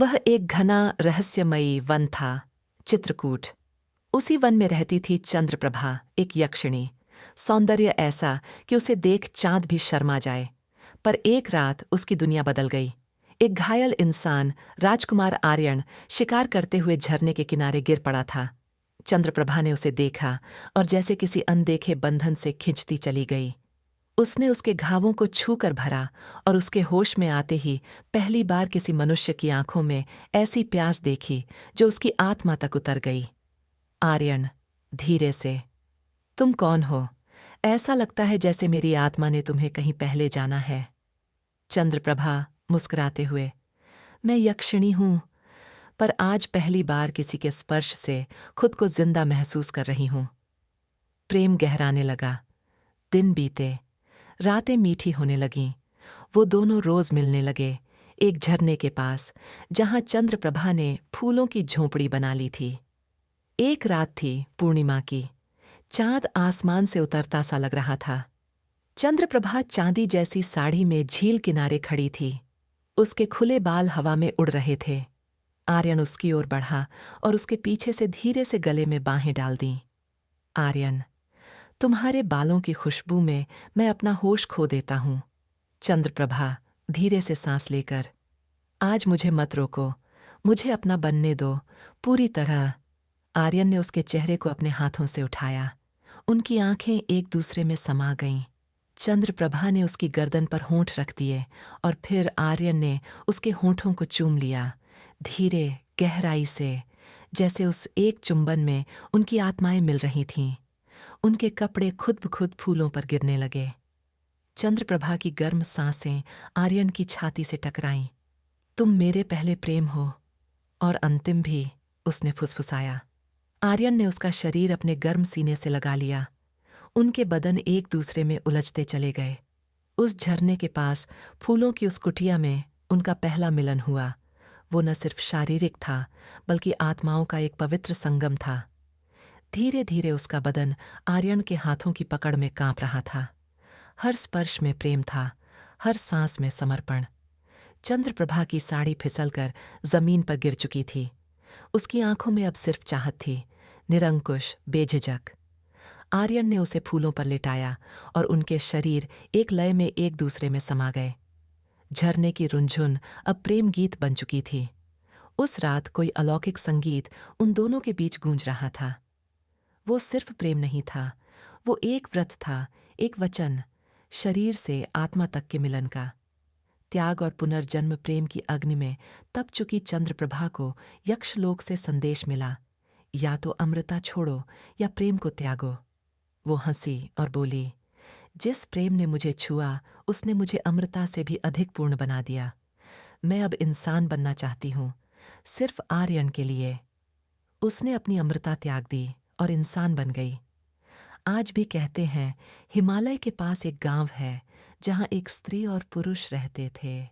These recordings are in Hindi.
वह एक घना रहस्यमयी वन था, चित्रकूट। उसी वन में रहती थी चंद्रप्रभा, एक यक्षिणी। सौंदर्य ऐसा कि उसे देख चांद भी शर्मा जाए। पर एक रात उसकी दुनिया बदल गई। एक घायल इंसान, राजकुमार आर्यन, शिकार करते हुए झरने के किनारे गिर पड़ा था। चंद्रप्रभा ने उसे देखा और जैसे किसी अनदेखे बंधन से खिंचती चली गई। उसने उसके घावों को छू कर भरा और उसके होश में आते ही पहली बार किसी मनुष्य की आंखों में ऐसी प्यास देखी जो उसकी आत्मा तक उतर गई। आर्यन, धीरे से, तुम कौन हो? ऐसा लगता है जैसे मेरी आत्मा ने तुम्हें कहीं पहले जाना है। चंद्रप्रभा मुस्कुराते हुए, मैं यक्षिणी हूं, पर आज पहली बार किसी के स्पर्श से खुद को जिंदा महसूस कर रही हूं। प्रेम गहराने लगा। दिन बीते, रातें मीठी होने लगीं। वो दोनों रोज मिलने लगे, एक झरने के पास, जहां चंद्रप्रभा ने फूलों की झोंपड़ी बना ली थी। एक रात थी पूर्णिमा की। चांद आसमान से उतरता सा लग रहा था। चंद्रप्रभा चांदी जैसी साड़ी में झील किनारे खड़ी थी। उसके खुले बाल हवा में उड़ रहे थे। आर्यन उसकी ओर बढ़ा और उसके पीछे से धीरे से गले में बाहें डाल दीं। आर्यन, तुम्हारे बालों की खुशबू में मैं अपना होश खो देता हूं। चंद्रप्रभा धीरे से सांस लेकर, आज मुझे मत रोको, मुझे अपना बनने दो, पूरी तरह। आर्यन ने उसके चेहरे को अपने हाथों से उठाया। उनकी आंखें एक दूसरे में समा गईं। चंद्रप्रभा ने उसकी गर्दन पर होंठ रख दिए और फिर आर्यन ने उसके होंठों को चूम लिया, धीरे, गहराई से, जैसे उस एक चुंबन में उनकी आत्माएं मिल रही थीं। उनके कपड़े खुद ब खुद फूलों पर गिरने लगे। चंद्रप्रभा की गर्म सांसें आर्यन की छाती से टकराईं। तुम मेरे पहले प्रेम हो और अंतिम भी, उसने फुसफुसाया। आर्यन ने उसका शरीर अपने गर्म सीने से लगा लिया। उनके बदन एक दूसरे में उलझते चले गए। उस झरने के पास फूलों की उस कुटिया में उनका पहला मिलन हुआ। वो न सिर्फ शारीरिक था, बल्कि आत्माओं का एक पवित्र संगम था। धीरे धीरे उसका बदन आर्यन के हाथों की पकड़ में कांप रहा था। हर स्पर्श में प्रेम था, हर सांस में समर्पण। चंद्रप्रभा की साड़ी फिसलकर जमीन पर गिर चुकी थी। उसकी आंखों में अब सिर्फ चाहत थी, निरंकुश, बेझिझक। आर्यन ने उसे फूलों पर लिटाया और उनके शरीर एक लय में एक दूसरे में समा गए। झरने की रुंझुन अब प्रेम गीत बन चुकी थी। उस रात कोई अलौकिक संगीत उन दोनों के बीच गूंज रहा था। वो सिर्फ प्रेम नहीं था, वो एक व्रत था, एक वचन, शरीर से आत्मा तक के मिलन का। त्याग और पुनर्जन्म प्रेम की अग्नि में तप चुकी चंद्रप्रभा को यक्षलोक से संदेश मिला, या तो अमृता छोड़ो या प्रेम को त्यागो। वो हंसी और बोली, जिस प्रेम ने मुझे छुआ उसने मुझे अमृता से भी अधिक पूर्ण बना दिया। मैं अब इंसान बनना चाहती हूँ, सिर्फ आर्यन के लिए। उसने अपनी अमृता त्याग दी और इंसान बन गई। आज भी कहते हैं हिमालय के पास एक गांव है जहां एक स्त्री और पुरुष रहते थे,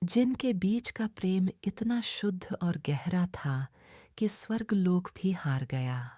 जिनके बीच का प्रेम इतना शुद्ध और गहरा था कि स्वर्ग लोक भी हार गया।